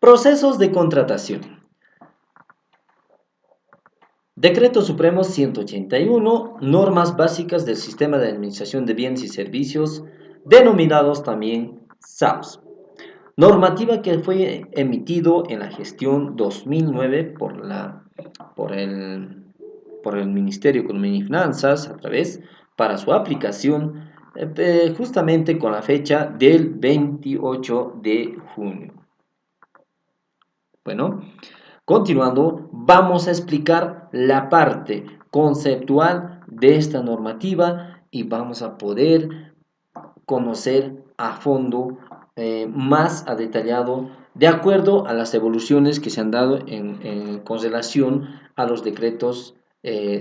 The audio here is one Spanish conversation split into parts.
Procesos de contratación. Decreto Supremo 181, normas básicas del sistema de administración de bienes y servicios, denominados también SABS. Normativa que fue emitido en la gestión 2009 por el Ministerio de Economía y Finanzas a través para su aplicación justamente con la fecha del 28 de junio. Bueno, continuando, vamos a explicar la parte conceptual de esta normativa y vamos a poder conocer a fondo, más a detallado, de acuerdo a las evoluciones que se han dado con relación a los decretos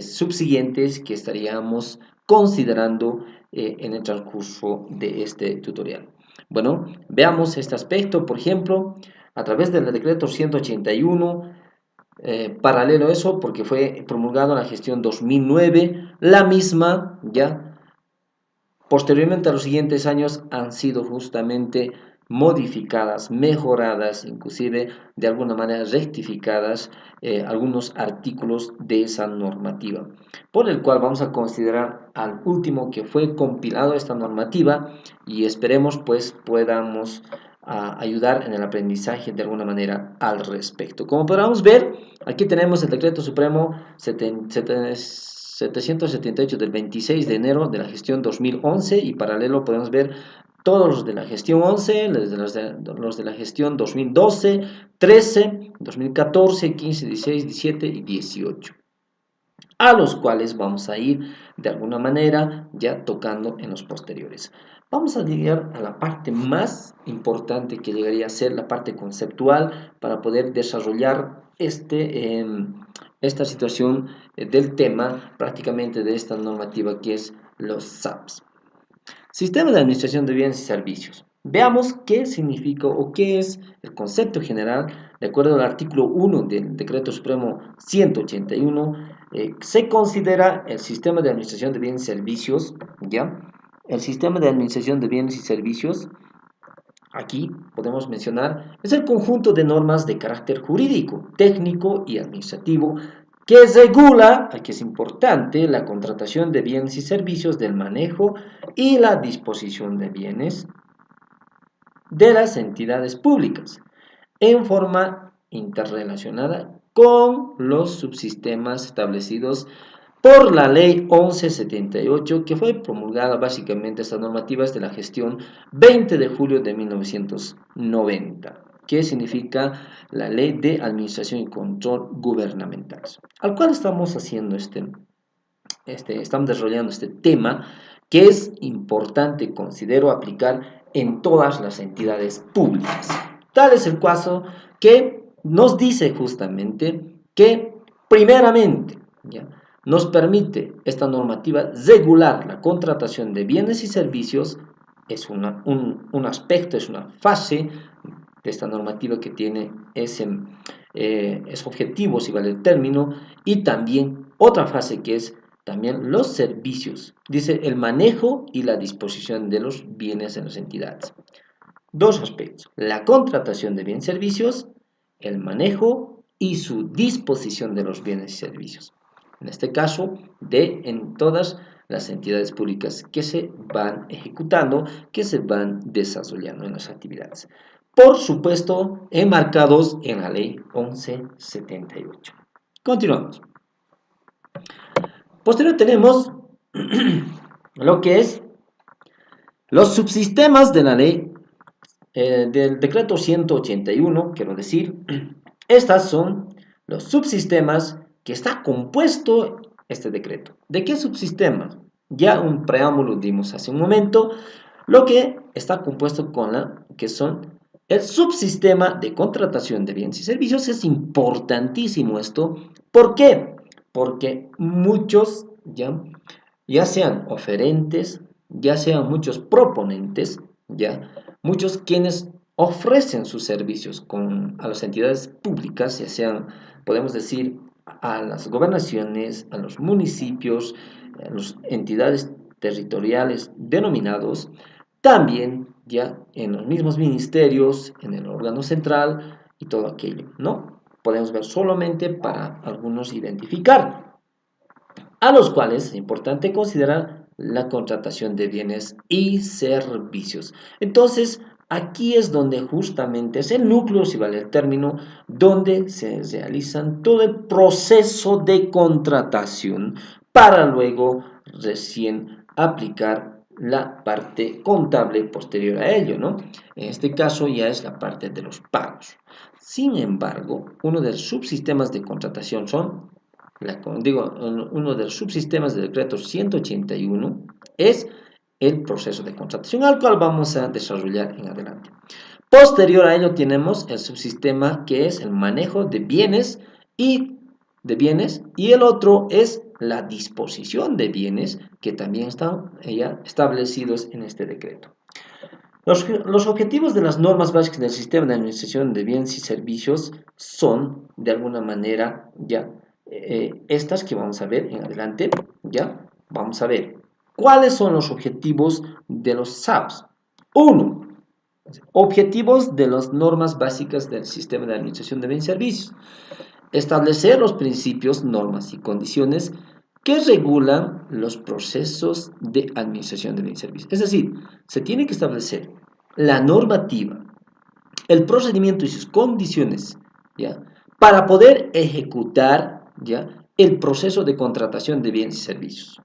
subsiguientes que estaríamos considerando en el transcurso de este tutorial. Bueno, veamos este aspecto, por ejemplo, a través del decreto 181, paralelo a eso, porque fue promulgado en la gestión 2009, la misma, ya, posteriormente a los siguientes años han sido justamente modificadas, mejoradas, inclusive de alguna manera rectificadas algunos artículos de esa normativa, por el cual vamos a considerar al último que fue compilado esta normativa y esperemos pues podamos ayudar en el aprendizaje de alguna manera al respecto. Como podamos ver, aquí tenemos el Decreto Supremo 778 del 26 de enero de la gestión 2011 y paralelo podemos ver todos los de la gestión 11, los de la gestión 2012, 13, 2014, 15, 16, 17 y 18, a los cuales vamos a ir de alguna manera ya tocando en los posteriores. Vamos a llegar a la parte más importante que llegaría a ser la parte conceptual para poder desarrollar esta situación del tema prácticamente de esta normativa que es los SAPs. Sistema de Administración de Bienes y Servicios. Veamos qué significa o qué es el concepto general. De acuerdo al artículo 1 del Decreto Supremo 181, se considera el Sistema de Administración de Bienes y Servicios, ¿ya? El Sistema de Administración de Bienes y Servicios, aquí podemos mencionar, es el conjunto de normas de carácter jurídico, técnico y administrativo que regula, aquí es importante, la contratación de bienes y servicios, del manejo y la disposición de bienes de las entidades públicas en forma interrelacionada con los subsistemas establecidos por la Ley 1178, que fue promulgada básicamente esta normativa desde la gestión 20 de julio de 1990, que significa la Ley de Administración y Control Gubernamentales, al cual estamos haciendo estamos desarrollando este tema que es importante, considero, aplicar en todas las entidades públicas. Tal es el caso que nos dice justamente que, primeramente, ¿ya?, nos permite esta normativa regular la contratación de bienes y servicios. Es un aspecto, es una fase de esta normativa que tiene ese objetivo, si vale el término, y también otra fase que es también los servicios. Dice el manejo y la disposición de los bienes en las entidades. Dos aspectos: la contratación de bienes y servicios, el manejo y su disposición de los bienes y servicios. En este caso, en todas las entidades públicas que se van ejecutando, que se van desarrollando en las actividades. Por supuesto, enmarcados en la Ley 1178. Continuamos. Posterior tenemos lo que es los subsistemas de la ley del decreto 181, quiero decir, estas son los subsistemas que está compuesto este decreto. ¿De qué subsistemas? Ya un preámbulo dimos hace un momento, lo que está compuesto que son el subsistema de contratación de bienes y servicios. Es importantísimo esto. ¿Por qué? Porque muchos, ya sean oferentes, ya sean muchos proponentes, muchos quienes ofrecen sus servicios a las entidades públicas, ya sean, podemos decir, a las gobernaciones, a los municipios, a las entidades territoriales denominados, también ya en los mismos ministerios, en el órgano central, y todo aquello, ¿no? Podemos ver solamente para algunos identificar, a los cuales es importante considerar la contratación de bienes y servicios. Entonces, aquí es donde justamente es el núcleo, si vale el término, donde se realizan todo el proceso de contratación para luego recién aplicar la parte contable posterior a ello, ¿no? En este caso ya es la parte de los pagos. Sin embargo, uno de los subsistemas de contratación son uno de los subsistemas del decreto 181 es el proceso de contratación, al cual vamos a desarrollar en adelante. Posterior a ello tenemos el subsistema que es el manejo de bienes y el otro es la disposición de bienes que también están ya establecidos en este decreto. Los objetivos de las normas básicas del sistema de administración de bienes y servicios son, de alguna manera, ya estas que vamos a ver en adelante, ya vamos a ver cuáles son los objetivos de los SABs. Uno, objetivos de las normas básicas del sistema de administración de bienes y servicios. Establecer los principios, normas y condiciones que regulan los procesos de administración de bienes y servicios. Es decir, se tiene que establecer la normativa, el procedimiento y sus condiciones, ¿ya? Para poder ejecutar, ¿ya? El proceso de contratación de bienes y servicios,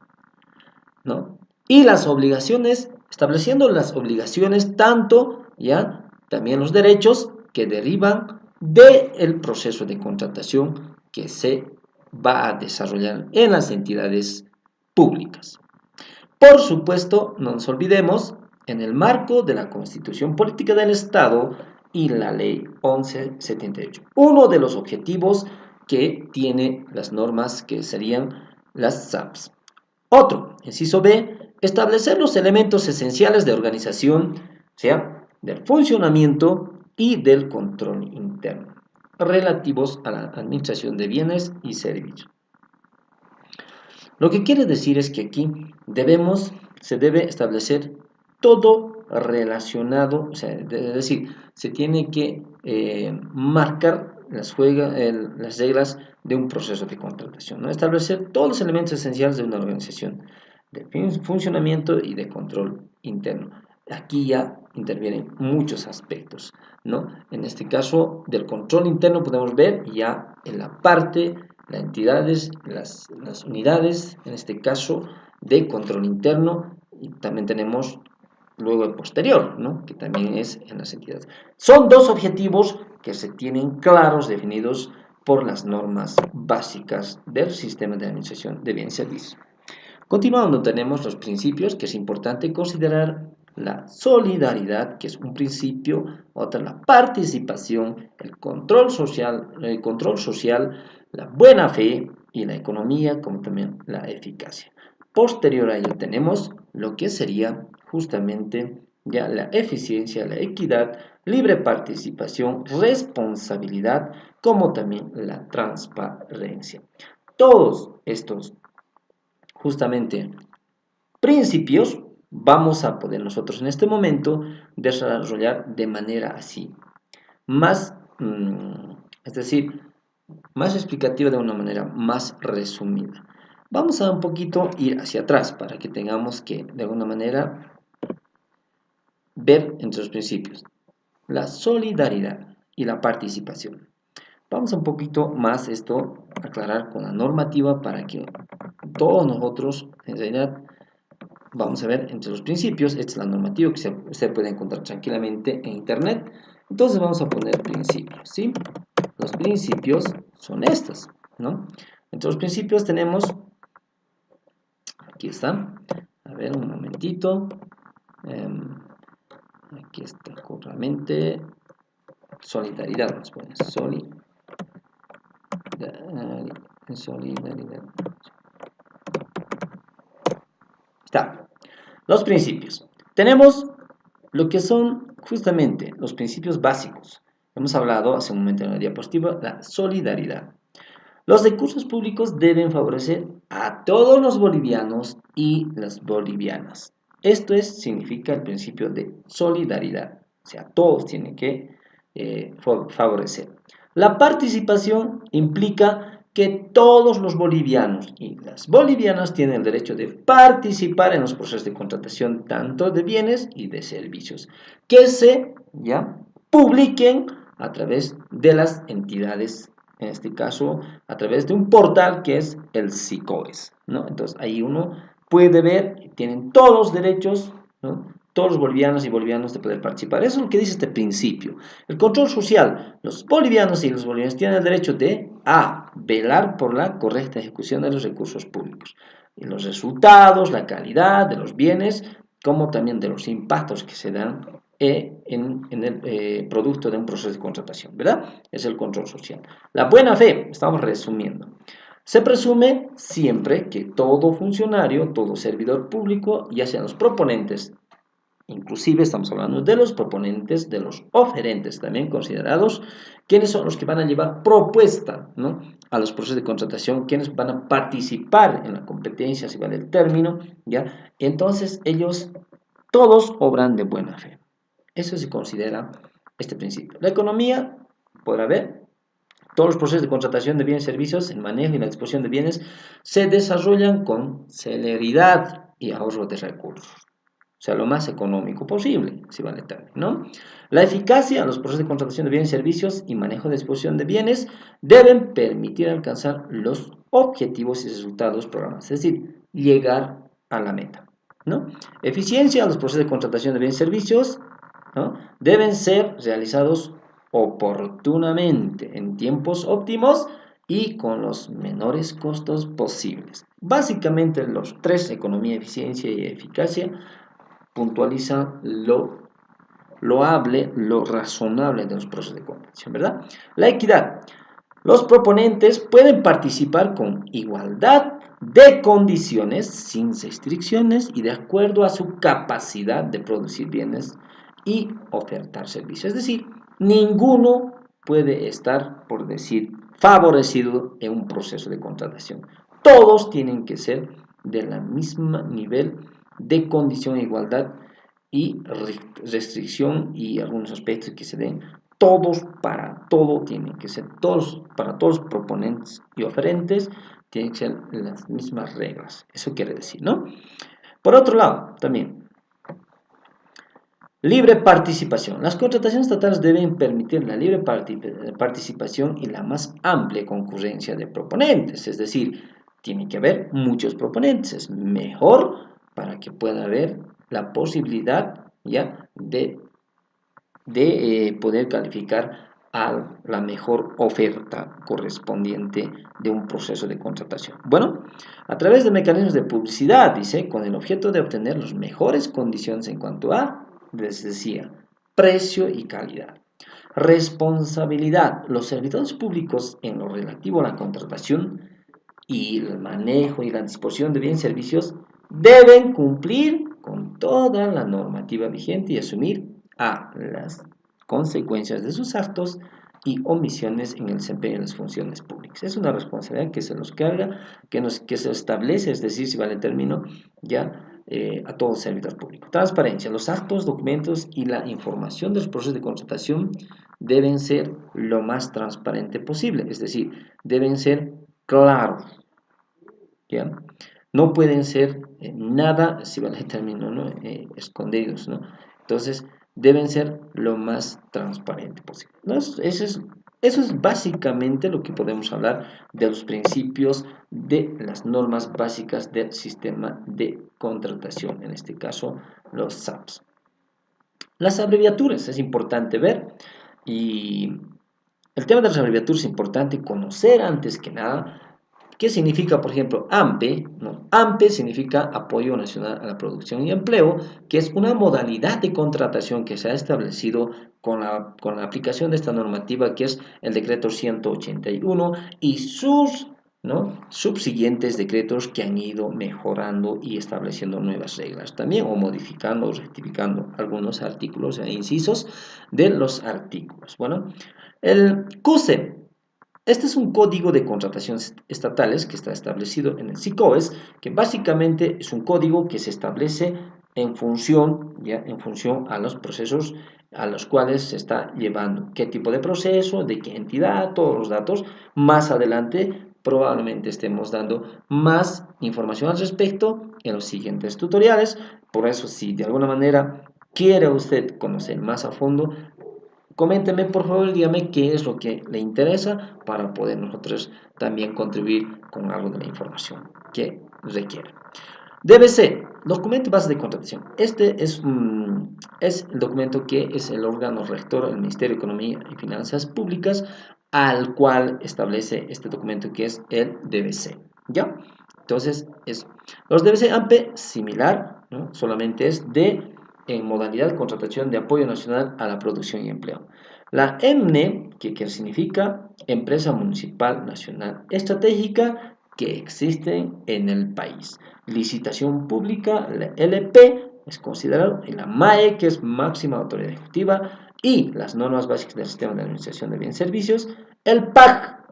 ¿no? Y las obligaciones, estableciendo las obligaciones tanto, ¿ya? También los derechos que derivan del proceso de contratación que se va a desarrollar en las entidades públicas. Por supuesto, no nos olvidemos, en el marco de la Constitución Política del Estado y la Ley 1178. Uno de los objetivos que tiene las normas que serían las SAPs. Otro, inciso B, establecer los elementos esenciales de organización, o sea, del funcionamiento y del control interno, relativos a la administración de bienes y servicios. Lo que quiere decir es que aquí se debe establecer todo relacionado, o sea, es decir, se tiene que marcar las reglas de un proceso de contratación, ¿no? Establecer todos los elementos esenciales de una organización, de funcionamiento y de control interno. Aquí ya intervienen muchos aspectos, ¿no? En este caso, del control interno podemos ver ya en la parte las entidades, las unidades, en este caso, de control interno, y también tenemos luego el posterior, ¿no? Que también es en las entidades. Son dos objetivos que se tienen claros, definidos por las normas básicas del sistema de administración de bienes y servicios. Continuando, tenemos los principios, que es importante considerar la solidaridad, que es un principio, otra la participación, el control social, la buena fe y la economía, como también la eficacia. Posterior a ello tenemos lo que sería justamente ya la eficiencia, la equidad, libre participación, responsabilidad, como también la transparencia. Todos estos justamente principios vamos a poder nosotros en este momento desarrollar de manera así, más, es decir, más explicativa, de una manera más resumida. Vamos a un poquito ir hacia atrás para que tengamos que de alguna manera ver entre los principios la solidaridad y la participación. Vamos a un poquito más esto aclarar con la normativa para que todos nosotros en realidad vamos a ver entre los principios. Esta es la normativa que usted puede encontrar tranquilamente en internet. Entonces vamos a poner principios, ¿sí? Los principios son estos, ¿no? Entre los principios tenemos, aquí está, a ver un momentito, aquí está correctamente, solidaridad, vamos a poner solidaridad. Está. Los principios. Tenemos lo que son justamente los principios básicos. Hemos hablado hace un momento en la diapositiva, la solidaridad. Los recursos públicos deben favorecer a todos los bolivianos y las bolivianas. Significa el principio de solidaridad. O sea, todos tienen que favorecer. La participación implica que todos los bolivianos y las bolivianas tienen el derecho de participar en los procesos de contratación tanto de bienes y de servicios que se publiquen a través de las entidades, en este caso a través de un portal que es el SICOES, ¿no? Entonces ahí uno puede ver que tienen todos los derechos, ¿no? Todos los bolivianos y bolivianas de poder participar. Eso es lo que dice este principio. El control social. Los bolivianos y los bolivianos tienen el derecho de velar por la correcta ejecución de los recursos públicos. Y los resultados, la calidad de los bienes, como también de los impactos que se dan en el producto de un proceso de contratación, ¿verdad? Es el control social. La buena fe, estamos resumiendo. Se presume siempre que todo funcionario, todo servidor público, ya sean los proponentes, inclusive estamos hablando de los proponentes, de los oferentes también considerados, quienes son los que van a llevar propuesta, ¿no?, a los procesos de contratación, quienes van a participar en la competencia, si vale el término, ¿ya? Entonces ellos todos obran de buena fe. Eso se considera este principio. La economía, podrá ver, todos los procesos de contratación de bienes y servicios, el manejo y la disposición de bienes se desarrollan con celeridad y ahorro de recursos. O sea, lo más económico posible, si vale el término, ¿no? La eficacia, los procesos de contratación de bienes y servicios y manejo de disposición de bienes deben permitir alcanzar los objetivos y resultados programados, es decir, llegar a la meta, ¿no? Eficiencia, los procesos de contratación de bienes y servicios, ¿no?, deben ser realizados oportunamente, en tiempos óptimos y con los menores costos posibles. Básicamente los tres, economía, eficiencia y eficacia, puntualizan lo loable, lo razonable de los procesos de contratación, ¿verdad? La equidad. Los proponentes pueden participar con igualdad de condiciones, sin restricciones y de acuerdo a su capacidad de producir bienes y ofertar servicios. Es decir, ninguno puede estar, por decir, favorecido en un proceso de contratación. Todos tienen que ser de la misma nivel de condición e igualdad y restricción y algunos aspectos que se den. Todos para todo tienen que ser, todos para todos los proponentes y oferentes tienen que ser las mismas reglas. Eso quiere decir, ¿no? Por otro lado, también, libre participación. Las contrataciones estatales deben permitir la libre participación y la más amplia concurrencia de proponentes. Es decir, tiene que haber muchos proponentes. Es mejor para que pueda haber la posibilidad ya de poder calificar a la mejor oferta correspondiente de un proceso de contratación. Bueno, a través de mecanismos de publicidad, dice, con el objeto de obtener las mejores condiciones en cuanto a, les decía, precio y calidad. Responsabilidad. Los servidores públicos en lo relativo a la contratación y el manejo y la disposición de bienes y servicios deben cumplir con toda la normativa vigente y asumir las consecuencias de sus actos y omisiones en el desempeño de las funciones públicas. Es una responsabilidad que se nos carga, que se establece, es decir, si vale el término, a todo servidor público. Transparencia. Los actos, documentos y la información de los procesos de contratación deben ser lo más transparente posible, es decir, deben ser claros, ¿ya? No pueden ser nada, si vale el término, ¿no?, escondidos, ¿no? Entonces, deben ser lo más transparente posible, ¿no? Eso es básicamente lo que podemos hablar de los principios de las normas básicas del sistema de contratación, en este caso, los SAPs. Las abreviaturas es importante ver, y el tema de las abreviaturas es importante conocer antes que nada. ¿Qué significa, por ejemplo, AMPE? ¿No? AMPE significa Apoyo Nacional a la Producción y Empleo, que es una modalidad de contratación que se ha establecido con la aplicación de esta normativa, que es el decreto 181 y sus, ¿no?, subsiguientes decretos que han ido mejorando y estableciendo nuevas reglas también, o modificando o rectificando algunos artículos e incisos de los artículos. Bueno, el CUSE. Este es un código de contrataciones estatales que está establecido en el SICOES, que básicamente es un código que se establece en función, ¿ya? En función a los procesos a los cuales se está llevando, qué tipo de proceso, de qué entidad, todos los datos. Más adelante probablemente estemos dando más información al respecto en los siguientes tutoriales. Por eso, si de alguna manera quiere usted conocer más a fondo, coménteme por favor y dígame qué es lo que le interesa para poder nosotros también contribuir con algo de la información que requiere. DBC, documento base de contratación. Este es el documento que es el órgano rector del Ministerio de Economía y Finanzas Públicas al cual establece este documento que es el DBC. ¿Ya? Entonces, los DBC AMPE, similar, ¿no? Solamente es en modalidad de contratación de apoyo nacional a la producción y empleo. La EMNE, que significa Empresa Municipal Nacional Estratégica, que existen en el país. Licitación pública, la LP es considerado, y la MAE, que es máxima autoridad ejecutiva, y las normas básicas del sistema de administración de bienes y servicios. El PAC,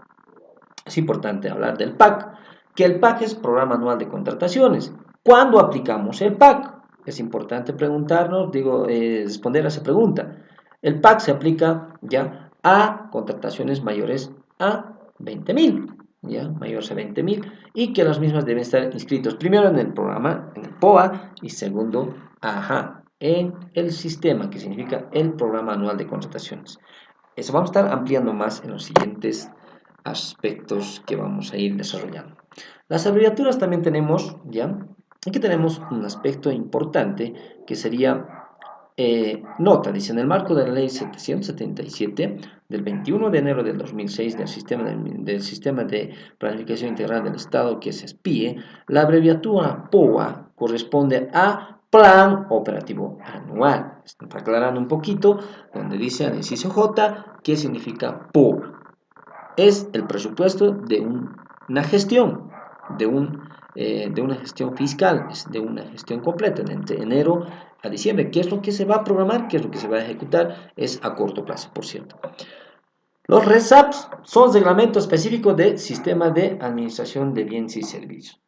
es importante hablar del PAC, que el PAC es Programa Anual de Contrataciones. ¿Cuándo aplicamos el PAC? Es importante preguntarnos, responder a esa pregunta. El PAC se aplica ya a contrataciones mayores a 20.000, ya, mayores a 20.000, y que las mismas deben estar inscritos primero en el programa, en el POA, y segundo, en el sistema, que significa el Programa Anual de Contrataciones. Eso vamos a estar ampliando más en los siguientes aspectos que vamos a ir desarrollando. Las abreviaturas también tenemos, ¿ya? Aquí tenemos un aspecto importante que sería nota, dice, en el marco de la ley 777 del 21 de enero del 2006 del sistema de planificación integral del Estado, que es SPIE, la abreviatura POA corresponde a Plan Operativo Anual. Está aclarando un poquito donde dice el inciso J, ¿qué significa POA? Es el presupuesto de una gestión, de una gestión fiscal, de una gestión completa, entre enero a diciembre. ¿Qué es lo que se va a programar? ¿Qué es lo que se va a ejecutar? Es a corto plazo, por cierto. Los RESAPs son reglamentos específicos del sistema de administración de bienes y servicios.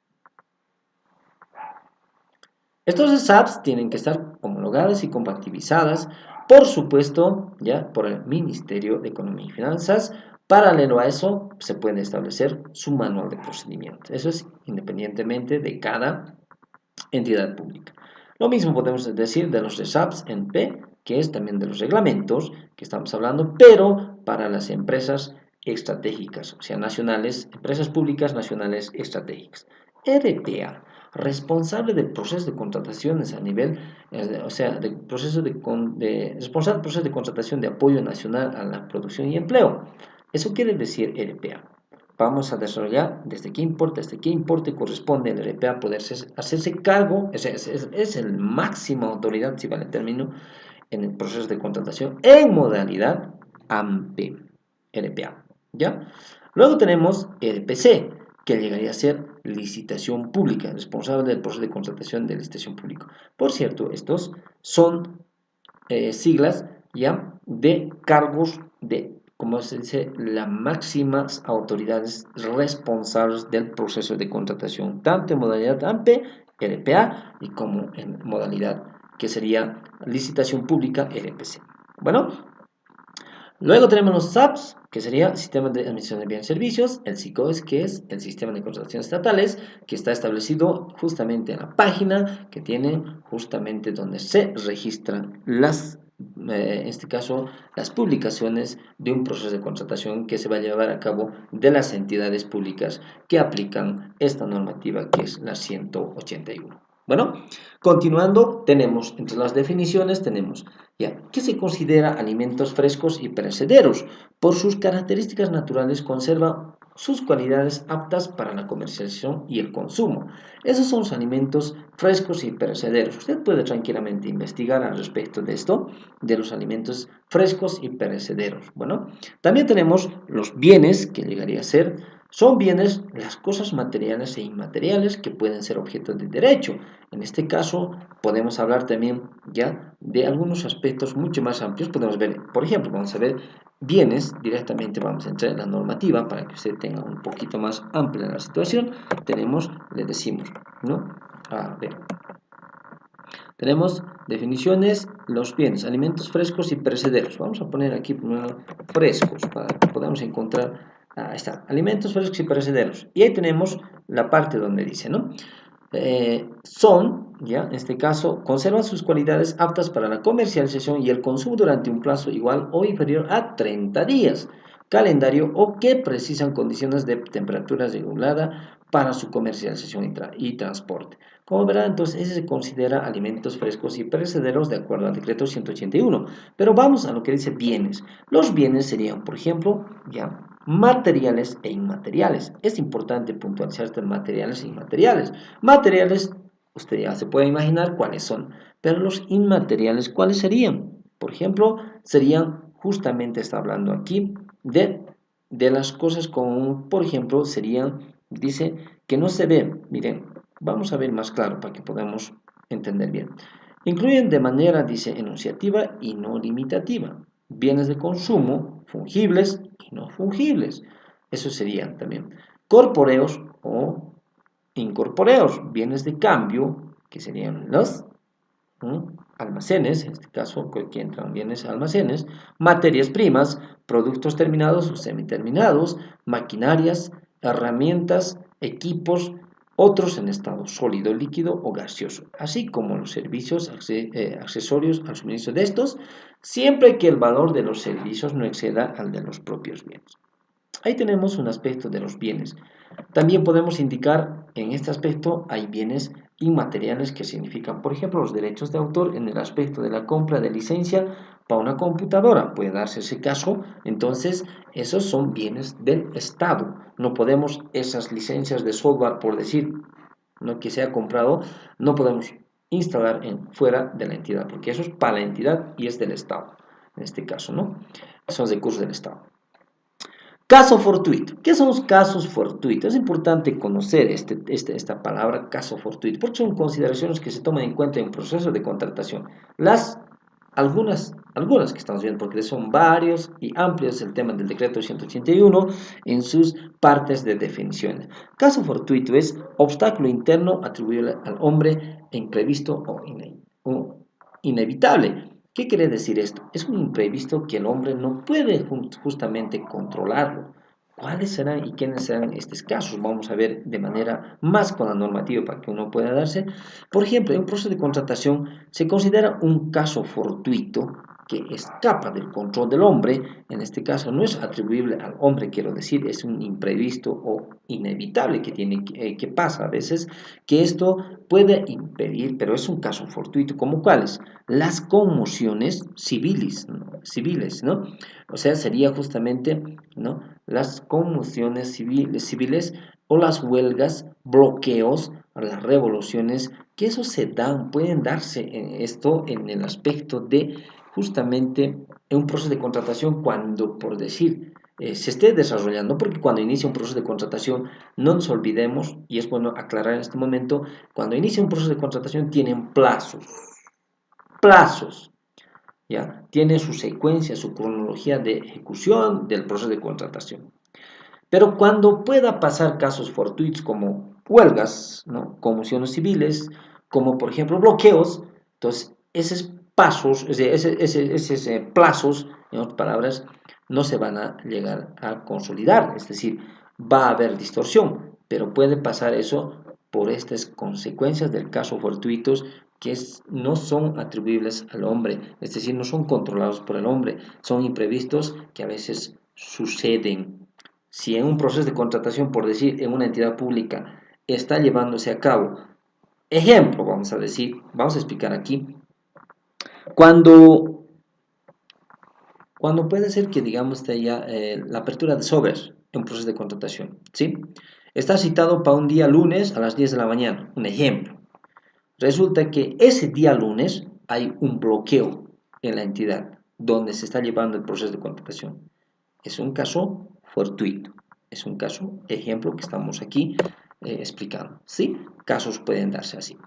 Estos RESAPs tienen que estar homologadas y compatibilizadas, por supuesto, ya por el Ministerio de Economía y Finanzas. Paralelo a eso, se puede establecer su manual de procedimiento. Eso es independientemente de cada entidad pública. Lo mismo podemos decir de los RESAPs en P, que es también de los reglamentos que estamos hablando, pero para las empresas estratégicas, o sea, nacionales, empresas públicas nacionales estratégicas. RPA, responsable del proceso de contrataciones a nivel, o sea, responsable del proceso de contratación de apoyo nacional a la producción y empleo. Eso quiere decir RPA. Vamos a desarrollar desde qué importe corresponde al RPA poder hacerse cargo, es el máxima autoridad, si vale el término, en el proceso de contratación en modalidad AMPE, RPA, ¿ya? Luego tenemos RPC, que llegaría a ser licitación pública, responsable del proceso de contratación de licitación pública. Por cierto, estos son siglas ya de cargos de, como se dice, las máximas autoridades responsables del proceso de contratación, tanto en modalidad AMPE, RPA, y como en modalidad que sería licitación pública, RPC. Bueno, luego tenemos los SAPs, que sería Sistema de Administración de Bienes y Servicios, el SICOES, que es el Sistema de Contrataciones Estatales, que está establecido justamente en la página que tiene justamente donde se registran en este caso, las publicaciones de un proceso de contratación que se va a llevar a cabo de las entidades públicas que aplican esta normativa, que es la 181. Bueno, continuando, tenemos entre las definiciones, tenemos ya, ¿qué se considera alimentos frescos y perecederos? Por sus características naturales conserva sus cualidades aptas para la comercialización y el consumo. Esos son los alimentos frescos y perecederos. Usted puede tranquilamente investigar al respecto de esto, de los alimentos frescos y perecederos. Bueno, también tenemos los bienes, que llegaría a ser, son bienes las cosas materiales e inmateriales que pueden ser objeto de derecho. En este caso, podemos hablar también ya de algunos aspectos mucho más amplios. Podemos ver, por ejemplo, vamos a ver bienes, directamente vamos a entrar en la normativa para que usted tenga un poquito más amplia la situación. Le decimos, ¿no? A ver. Tenemos definiciones, los bienes, alimentos frescos y perecederos. Vamos a poner aquí primero frescos para que podamos encontrar, ahí está, alimentos frescos y perecederos. Y ahí tenemos la parte donde dice, ¿no? Son, ya, en este caso, conservan sus cualidades aptas para la comercialización y el consumo durante un plazo igual o inferior a 30 días, calendario o que precisan condiciones de temperatura regulada para su comercialización y transporte. Como verán, entonces, ese se considera alimentos frescos y perecederos de acuerdo al decreto 181. Pero vamos a lo que dice bienes. Los bienes serían, por ejemplo, ya, materiales e inmateriales. Es importante puntualizar estos materiales e inmateriales. Materiales, usted ya se puede imaginar cuáles son, pero los inmateriales, ¿cuáles serían? Por ejemplo, serían, justamente está hablando aquí, de las cosas como, por ejemplo, serían, dice, que no se ven. Miren, vamos a ver más claro para que podamos entender bien. Incluyen de manera, dice, enunciativa y no limitativa, bienes de consumo, fungibles y no fungibles. Eso serían también corpóreos o incorpóreos, bienes de cambio, que serían los almacenes, en este caso que entran bienes almacenes, materias primas, productos terminados o semiterminados, maquinarias, herramientas, equipos, otros en estado sólido, líquido o gaseoso, así como los servicios accesorios al suministro de estos, siempre que el valor de los servicios no exceda al de los propios bienes. Ahí tenemos un aspecto de los bienes. También podemos indicar en este aspecto hay bienes inmateriales que significan, por ejemplo, los derechos de autor en el aspecto de la compra de licencia para una computadora. Puede darse ese caso, entonces esos son bienes del Estado. No podemos esas licencias de software, por decir, no que sea comprado, no podemos instalar fuera de la entidad, porque eso es para la entidad y es del Estado, en este caso, ¿no? Son recursos del Estado. Caso fortuito. ¿Qué son los casos fortuitos? Es importante conocer esta palabra caso fortuito, porque son consideraciones que se toman en cuenta en un proceso de contratación. Algunas que estamos viendo, porque son varios y amplios el tema del decreto 181 en sus partes de definiciones. Caso fortuito es obstáculo interno atribuible al hombre imprevisto o inevitable. ¿Qué quiere decir esto? Es un imprevisto que el hombre no puede justamente controlarlo. ¿Cuáles serán y quiénes serán estos casos? Vamos a ver de manera más con la normativa para que uno pueda darse. Por ejemplo, en un proceso de contratación se considera un caso fortuito que escapa del control del hombre. En este caso no es atribuible al hombre, quiero decir, es un imprevisto o inevitable que pasa a veces, que esto puede impedir, pero es un caso fortuito, como cuáles, las conmociones civiles, ¿no? O sea, sería justamente, ¿no? Las conmociones civiles o las huelgas, bloqueos, las revoluciones, que eso se dan, pueden darse esto en el aspecto de justamente en un proceso de contratación cuando, por decir, se esté desarrollando, porque cuando inicia un proceso de contratación, no nos olvidemos, y es bueno aclarar en este momento, cuando inicia un proceso de contratación tienen plazos, ¿ya? Tiene su secuencia, su cronología de ejecución del proceso de contratación. Pero cuando pueda pasar casos fortuitos como huelgas, ¿no? Conmociones civiles, como por ejemplo bloqueos, entonces esos pasos, esos plazos, en otras palabras, no se van a llegar a consolidar, es decir, va a haber distorsión, pero puede pasar eso por estas consecuencias del caso fortuitos que no son atribuibles al hombre, es decir, no son controlados por el hombre, son imprevistos que a veces suceden. Si en un proceso de contratación, por decir, en una entidad pública, está llevándose a cabo, ejemplo, vamos a decir, vamos a explicar aquí, cuando, cuando puede ser que, digamos, ya la apertura de sobres en un proceso de contratación, ¿sí? Está citado para un día lunes a las 10 de la mañana, un ejemplo. Resulta que ese día lunes hay un bloqueo en la entidad donde se está llevando el proceso de contratación. Es un caso fortuito, es un caso ejemplo que estamos aquí explicando, ¿sí? Casos pueden darse así.